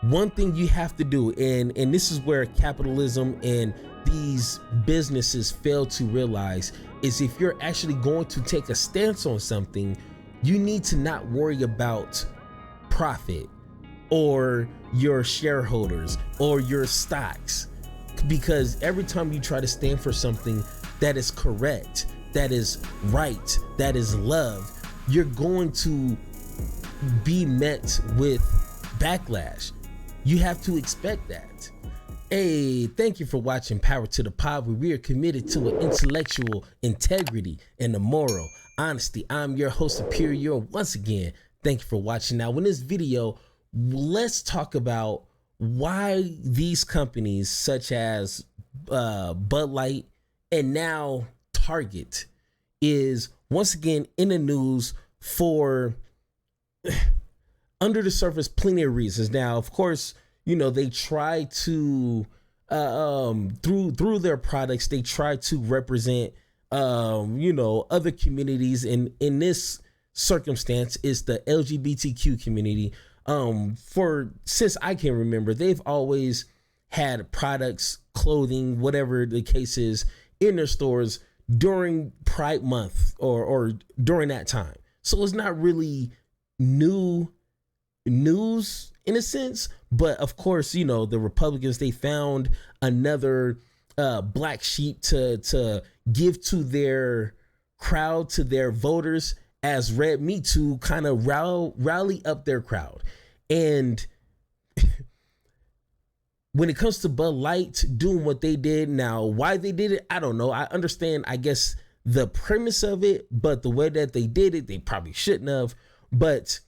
one thing you have to do, and this is where capitalism and these businesses fail to realize, is if you're actually going to take a stance on something, you need to not worry about profit or your shareholders or your stocks, because every time you try to stand for something that is correct, that is right, that is love, you're going to be met with backlash. You have to expect that. Hey, thank you for watching Power to the Pod, where we are committed to an intellectual integrity and the moral honesty. I'm your host, Superior. Once again, thank you for watching. Now, in this video, let's talk about why these companies such as Bud Light and now Target is once again in the news for under the surface plenty of reasons. Now, of course, you know, they try to through their products, they try to represent you know, other communities. And in this circumstance is the LGBTQ community. Since I can remember, they've always had products, clothing, whatever the case is, in their stores during Pride Month or during that time. So it's not really new news in a sense, but of course, you know, the Republicans, they found another black sheep to give to their crowd, to their voters as red meat, to kind of rally up their crowd. And when it comes to Bud Light doing what they did, now why they did it, I don't know. I understand, I guess, the premise of it, but the way that they did it, they probably shouldn't have. But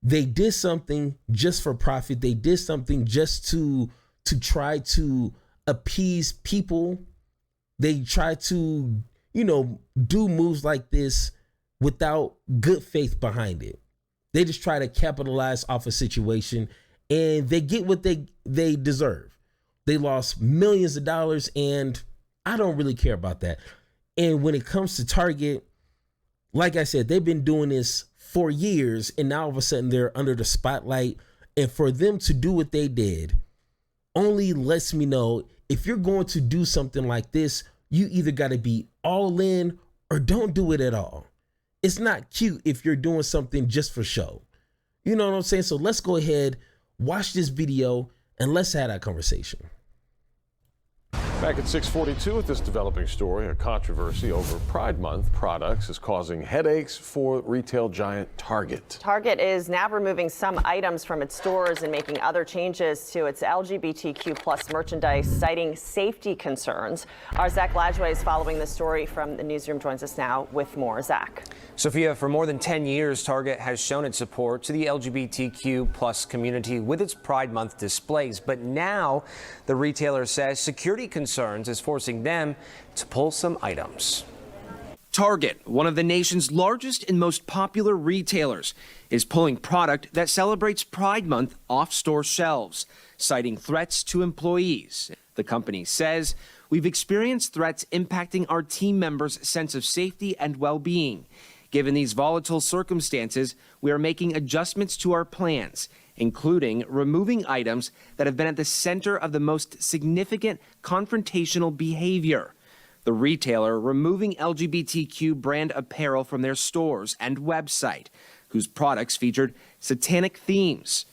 they did something just for profit. They did something just to try to appease people. They try to, you know, do moves like this without good faith behind it. They just try to capitalize off a situation, and they get what they deserve. They lost millions of dollars, and I don't really care about that. And when it comes to Target, like I said, they've been doing this for years, and now all of a sudden they're under the spotlight. And for them to do what they did only lets me know, if you're going to do something like this, you either got to be all in or don't do it at all. It's not cute if you're doing something just for show. You know what I'm saying? So let's go ahead, watch this video, and let's have that conversation. Back at 6:42 with this developing story, a controversy over Pride Month products is causing headaches for retail giant Target. Target is now removing some items from its stores and making other changes to its LGBTQ plus merchandise, citing safety concerns. Our Zach Lajway is following the story from the newsroom, joins us now with more. Zach. Sophia, for more than 10 years, Target has shown its support to the LGBTQ plus community with its Pride Month displays. But now the retailer says security concerns is forcing them to pull some items. Target, one of the nation's largest and most popular retailers, is pulling product that celebrates Pride Month off store shelves, citing threats to employees. The company says, "We've experienced threats impacting our team members' sense of safety and well-being. Given these volatile circumstances, we are making adjustments to our plans, including removing items that have been at the center of the most significant confrontational behavior." The retailer removing LGBTQ brand apparel from their stores and website, whose products featured satanic themes.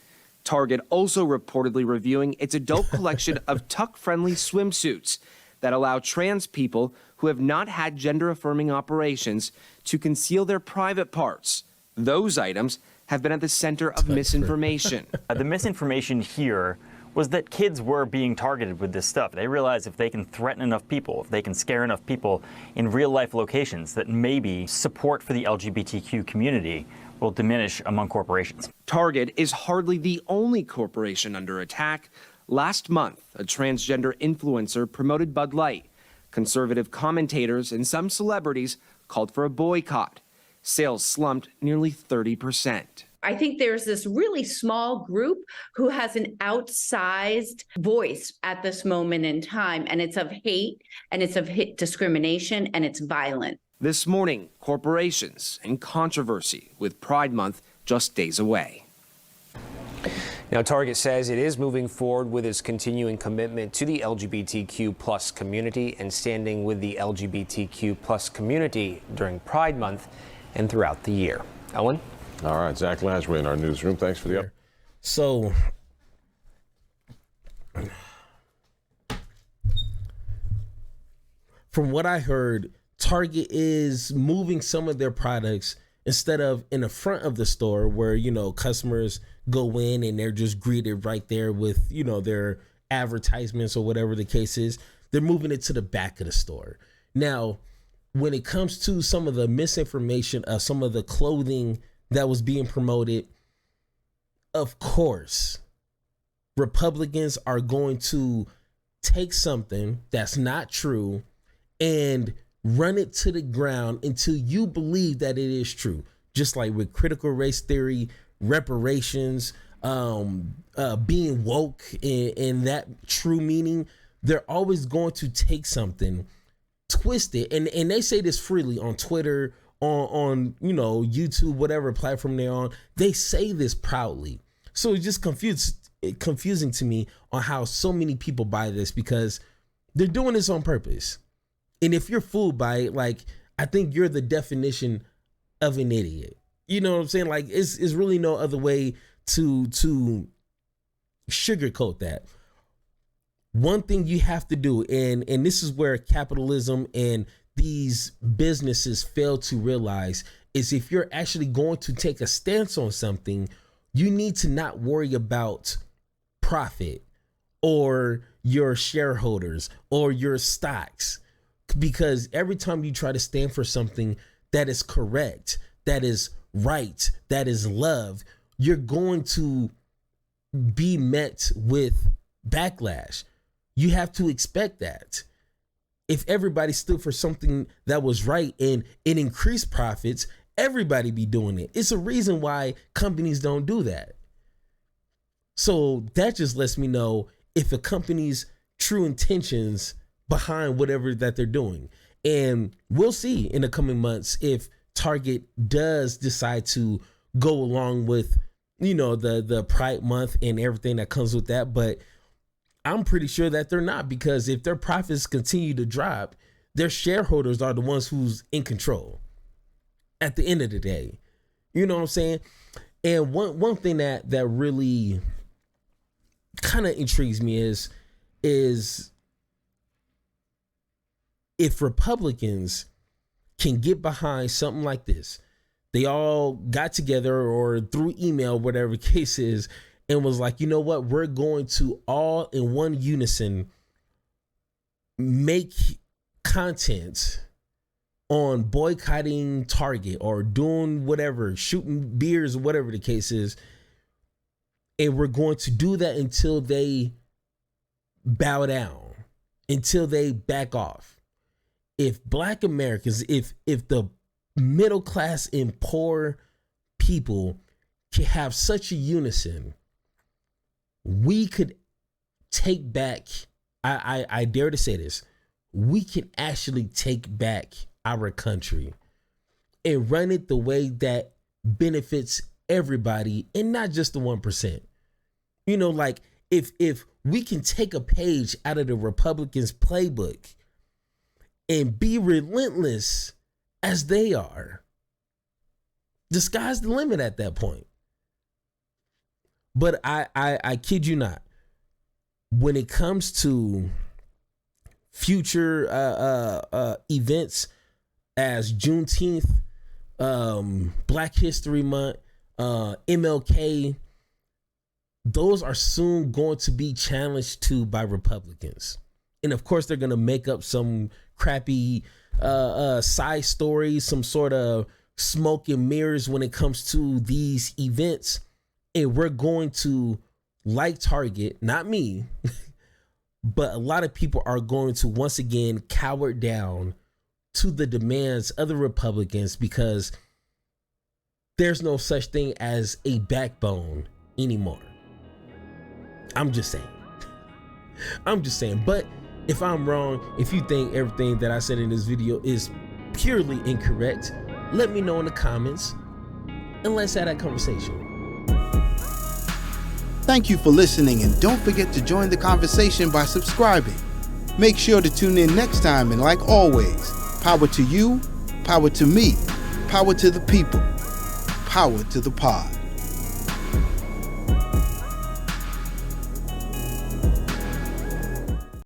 Target also reportedly reviewing its adult collection of tuck-friendly swimsuits that allow trans people who have not had gender-affirming operations to conceal their private parts. Those items have been at the center of misinformation. The misinformation here was that kids were being targeted with this stuff. They realized if they can threaten enough people, if they can scare enough people in real-life locations, that maybe support for the LGBTQ community will diminish among corporations. Target is hardly the only corporation under attack. Last month, a transgender influencer promoted Bud Light. Conservative commentators and some celebrities called for a boycott. Sales slumped nearly 30%. I think there's this really small group who has an outsized voice at this moment in time, and it's of hate, and it's of hate discrimination, and it's violent. This morning, corporations and controversy with Pride Month just days away. Now, Target says it is moving forward with its continuing commitment to the LGBTQ plus community and standing with the LGBTQ plus community during Pride Month and throughout the year. Ellen? All right, Zach Lashway in our newsroom. Thanks for the up. So, from what I heard, Target is moving some of their products instead of in the front of the store where, you know, customers go in and they're just greeted right there with, you know, their advertisements or whatever the case is. They're moving it to the back of the store. Now, when it comes to some of the misinformation of some of the clothing that was being promoted, of course, Republicans are going to take something that's not true and run it to the ground until you believe that it is true. Just like with critical race theory, reparations, being woke in that true meaning, they're always going to take something, twist it, and they say this freely on Twitter, on you know, YouTube, whatever platform they're on. They say this proudly. So it's just confusing to me on how so many people buy this, because they're doing this on purpose. And if you're fooled by it, like, I think you're the definition of an idiot. You know what I'm saying? Like, it's really no other way to sugarcoat that. One thing you have to do, and this is where capitalism and these businesses fail to realize, is if you're actually going to take a stance on something, you need to not worry about profit or your shareholders or your stocks. Because every time you try to stand for something that is correct, that is right, that is love, you're going to be met with backlash. You have to expect that. If everybody stood for something that was right and it increased profits, everybody be doing it. It's a reason why companies don't do that. So that just lets me know if a company's true intentions behind whatever that they're doing. And we'll see in the coming months if Target does decide to go along with, you know, the Pride Month and everything that comes with that. But I'm pretty sure that they're not, because if their profits continue to drop, their shareholders are the ones who's in control at the end of the day. You know what I'm saying? And one thing that really kind of intrigues me is if Republicans can get behind something like this, they all got together or through email, whatever the case is, and was like, you know what, we're going to all in one unison make content on boycotting Target or doing whatever, shooting beers, whatever the case is. And we're going to do that until they bow down, until they back off. If Black Americans, if the middle class and poor people can have such a unison, we could take back, I dare to say this, we can actually take back our country and run it the way that benefits everybody and not just the 1%. You know, like if we can take a page out of the Republicans' playbook and be relentless as they are, the sky's the limit at that point. But I kid you not, when it comes to future events as Juneteenth, Black History Month, MLK, those are soon going to be challenged too by Republicans. And of course, they're going to make up some crappy side stories, some sort of smoke and mirrors when it comes to these events. And we're going to, like Target, not me, but a lot of people are going to once again cower down to the demands of the Republicans, because there's no such thing as a backbone anymore. I'm just saying. But if I'm wrong, if you think everything that I said in this video is purely incorrect, let me know in the comments and let's have that conversation. Thank you for listening, and don't forget to join the conversation by subscribing. Make sure to tune in next time, and like always, power to you, power to me, power to the people, power to the pod.